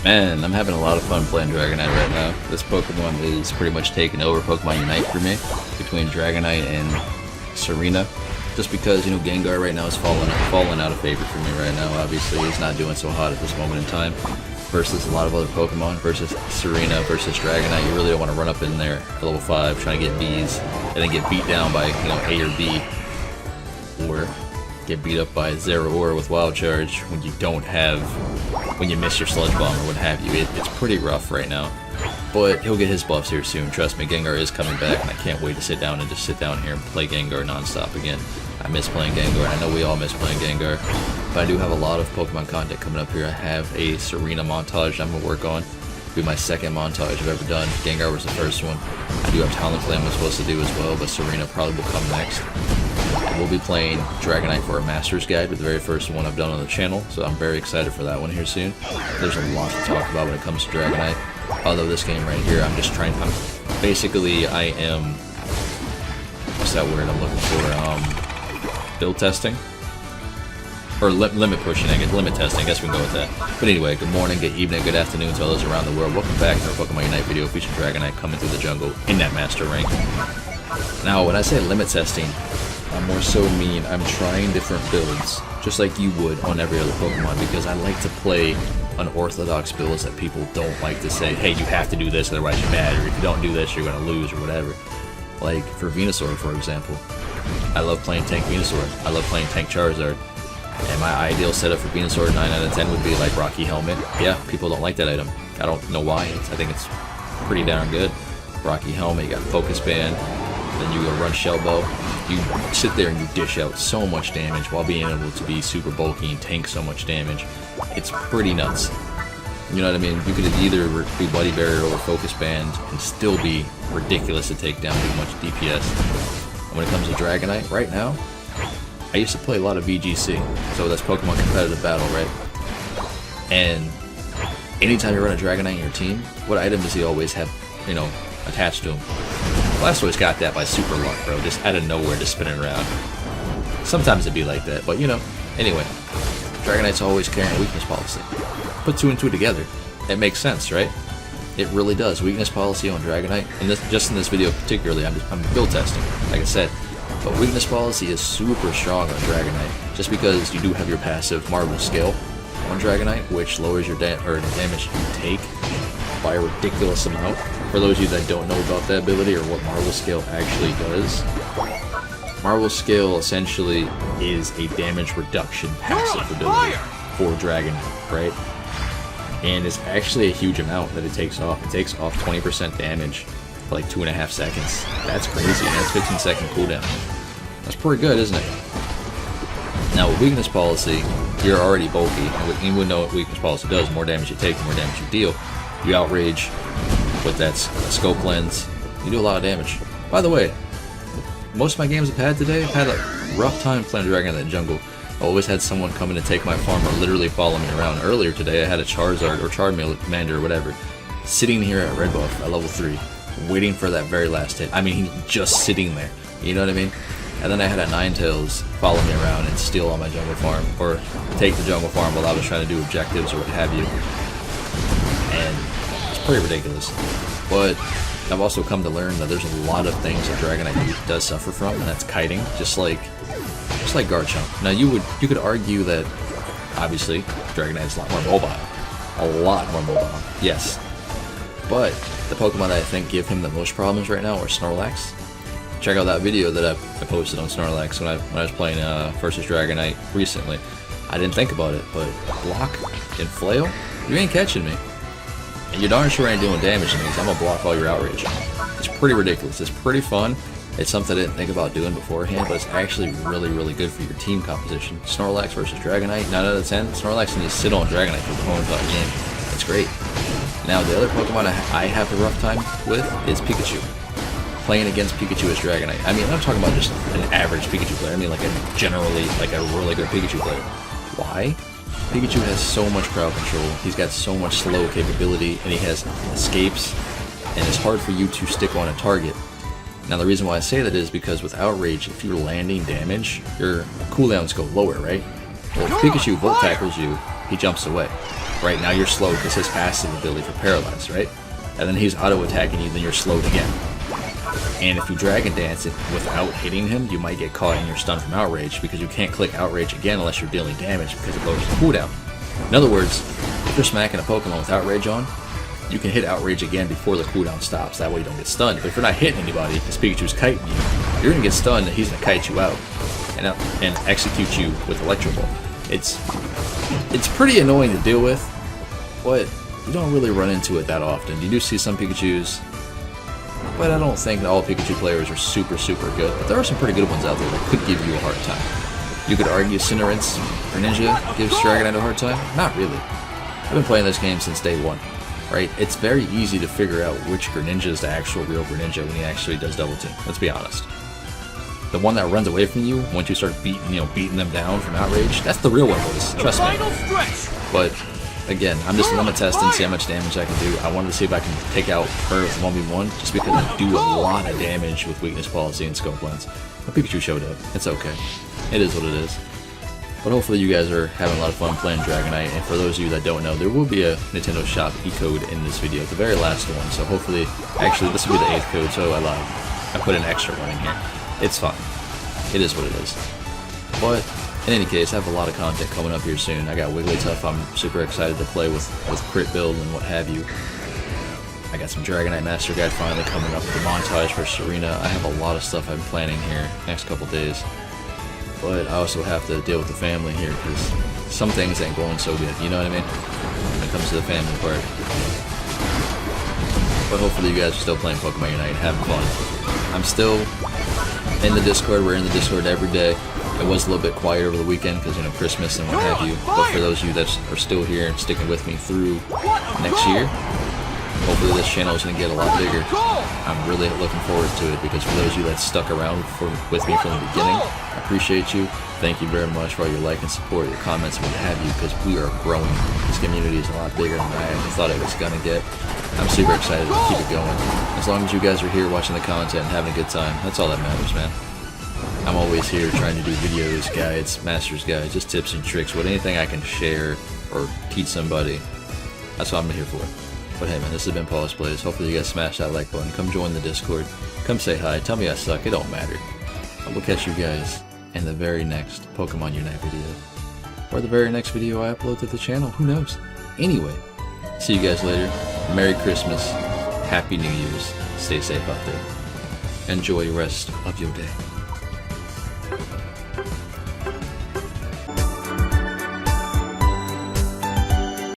Man, I'm having a lot of fun playing Dragonite right now. This Pokemon is pretty much taking over Pokemon Unite for me, between Dragonite and TSAREEN. Just because, you know, Gengar right now is falling out of favor for me right now. Obviously, he's not doing so hot at this moment in time. Versus a lot of other Pokemon, versus TSAREEN, versus Dragonite. You really don't want to run up in there at level 5 trying to get Bs, and then get beat down by, you know, A or B. Or get beat up by Zeraora with Wild Charge when you don't have, when you miss your Sludge Bomb or what have you. It's pretty rough right now. But he'll get his buffs here soon, trust me. Gengar is coming back, and I can't wait to sit down here and play Gengar non-stop again. I miss playing Gengar, and I know we all miss playing Gengar. But I do have a lot of Pokemon content coming up here. I have a TSAREEN montage I'm going to work on. It'll be my second montage I've ever done. Gengar was the first one. I do have Counterplay I'm supposed to do as well, but TSAREEN probably will come next. We'll be playing Dragonite for a Master's Guide with the very first one I've done on the channel, so I'm very excited for that one here soon. There's a lot to talk about when it comes to Dragonite. Although this game right here, I am, what's that word I'm looking for, build testing? Or limit pushing, I guess, limit testing, I guess we can go with that. But anyway, good morning, good evening, good afternoon to all those around the world. Welcome back to our Pokemon Unite video featuring Dragonite coming through the jungle in that Master rank. Now, when I say limit testing, I more so mean I'm trying different builds, just like you would on every other Pokemon, because I like to play unorthodox builds that people don't like to say, hey, you have to do this, otherwise you're bad, or if you don't do this, you're going to lose, or whatever. Like, for Venusaur, for example, I love playing Tank Venusaur, I love playing Tank Charizard, and my ideal setup for Venusaur 9 out of 10 would be like Rocky Helmet. Yeah, people don't like that item. I don't know why, I think it's pretty darn good. Rocky Helmet, you got Focus Band, then you go run Shell Bow. You sit there and you dish out so much damage while being able to be super bulky and tank so much damage. It's pretty nuts. You know what I mean? You could either be Bloody Barrier over Focus Band and still be ridiculous to take down too much DPS. And when it comes to Dragonite, right now, I used to play a lot of VGC, so that's Pokemon Competitive Battle, right? And anytime you run a Dragonite in your team, what item does he always have, you know, attached to him? Blastoise got that by super luck, bro, just out of nowhere, just spinning around. Sometimes it'd be like that, but you know. Anyway, Dragonite's always carrying a weakness policy. Put 2 and 2 together. It makes sense, right? It really does. Weakness policy on Dragonite, and just in this video particularly, I'm build testing, like I said. But weakness policy is super strong on Dragonite, just because you do have your passive Marvel Scale on Dragonite, which lowers your damage you take by a ridiculous amount. For those of you that don't know about that ability or what Marvel Scale actually does, Marvel Scale essentially is a damage reduction passive ability for Dragonite, right? And it's actually a huge amount that it takes off. It takes off 20% damage for like 2.5 seconds. That's crazy, and that's 15-second cooldown. That's pretty good, isn't it? Now, with weakness policy, you're already bulky, and you would know what weakness policy does. The more damage you take, the more damage you deal. You outrage with that scope lens, you do a lot of damage. By the way, most of my games I've had today, I've had a rough time playing Dragon in the jungle. I always had someone come in and take my farm or literally follow me around. Earlier today, I had a Charizard or Charmander or whatever sitting here at red buff at level 3, waiting for that very last hit. I mean, he's just sitting there. You know what I mean? And then I had a Ninetales follow me around and steal all my jungle farm, or take the jungle farm while I was trying to do objectives or what have you. And it's pretty ridiculous. But I've also come to learn that there's a lot of things that Dragonite does suffer from, and that's kiting, just like Garchomp. Now you could argue that obviously Dragonite is a lot more mobile. A lot more mobile, yes. But the Pokemon that I think give him the most problems right now are Snorlax. Check out that video that I posted on Snorlax when I was playing versus Dragonite recently. I didn't think about it, but block and flail, you ain't catching me. And you darn sure ain't doing damage to me, because I'm gonna block all your outrage. It's pretty ridiculous. It's pretty fun. It's something I didn't think about doing beforehand, but it's actually really, really good for your team composition. Snorlax versus Dragonite, 9 out of 10. Snorlax can just sit on Dragonite for the whole entire game. It's great. Now, the other Pokemon I have a rough time with is Pikachu. Playing against Pikachu as Dragonite. I mean, I'm not talking about just an average Pikachu player. I mean, like a really good Pikachu player. Why? Pikachu has so much crowd control. He's got so much slow capability, and he has escapes, and it's hard for you to stick on a target. Now, the reason why I say that is because with Outrage, if you're landing damage, your cooldowns go lower, right? Well, if Pikachu Volt tackles you, he jumps away. right? Now you're slowed because his passive ability for Paralyze, right? And then he's auto-attacking you, then you're slowed again. And if you Dragon Dance it without hitting him, you might get caught in your stun from Outrage, because you can't click Outrage again unless you're dealing damage, because it lowers the cooldown. In other words, if you're smacking a Pokemon with Outrage on, you can hit Outrage again before the cooldown stops, that way you don't get stunned. But if you're not hitting anybody, because Pikachu's kiting you, you're going to get stunned and he's going to kite you out and execute you with Electro Ball. It's pretty annoying to deal with, but you don't really run into it that often. You do see some Pikachus, but I don't think that all Pikachu players are super good. But there are some pretty good ones out there that could give you a hard time. You could argue Cinerance's Greninja gives Dragonite a hard time? Not really. I've been playing this game since day one, right? It's very easy to figure out which Greninja is the actual real Greninja when he actually does double team. Let's be honest. The one that runs away from you once you start beating them down from Outrage, that's the real one, boys. Trust me. But again, I'm just limit testing, see how much damage I can do. I wanted to see if I can take out her with 1v1, just because I do a lot of damage with weakness policy and scope lens. But Pikachu showed up. It's okay. It is what it is. But hopefully you guys are having a lot of fun playing Dragonite, and for those of you that don't know, there will be a Nintendo Shop E-code in this video, the very last one, so hopefully, actually this will be the 8th code, so I lied. I put an extra one in here. It's fine. It is what it is. But in any case, I have a lot of content coming up here soon. I got Wigglytuff I'm super excited to play with crit build and what have you. I got some Dragonite Master Guide finally coming up with the montage for Serena. I have a lot of stuff I'm planning here next couple days. But I also have to deal with the family here, because some things ain't going so good, you know what I mean? When it comes to the family part. But hopefully you guys are still playing Pokemon Unite and having fun. I'm still in the Discord. We're in the Discord every day. It was a little bit quiet over the weekend because, Christmas and what have you. But for those of you that are still here and sticking with me through next year, hopefully this channel is going to get a lot bigger. I'm really looking forward to it, because for those of you that stuck around with me from the beginning, I appreciate you. Thank you very much for all your like and support, your comments, and what have you, because we are growing. This community is a lot bigger than I thought it was going to get. I'm super excited to keep it going. As long as you guys are here watching the content and having a good time, that's all that matters, man. I'm always here trying to do videos, guides, master's guides, just tips and tricks, anything I can share or teach somebody. That's what I'm here for. But hey man, this has been Pawseplays. Hopefully you guys smash that like button, come join the Discord, come say hi, tell me I suck, it don't matter. I will catch you guys in the very next Pokemon Unite video. Or the very next video I upload to the channel, who knows? Anyway, see you guys later. Merry Christmas, Happy New Year's, stay safe out there. Enjoy the rest of your day.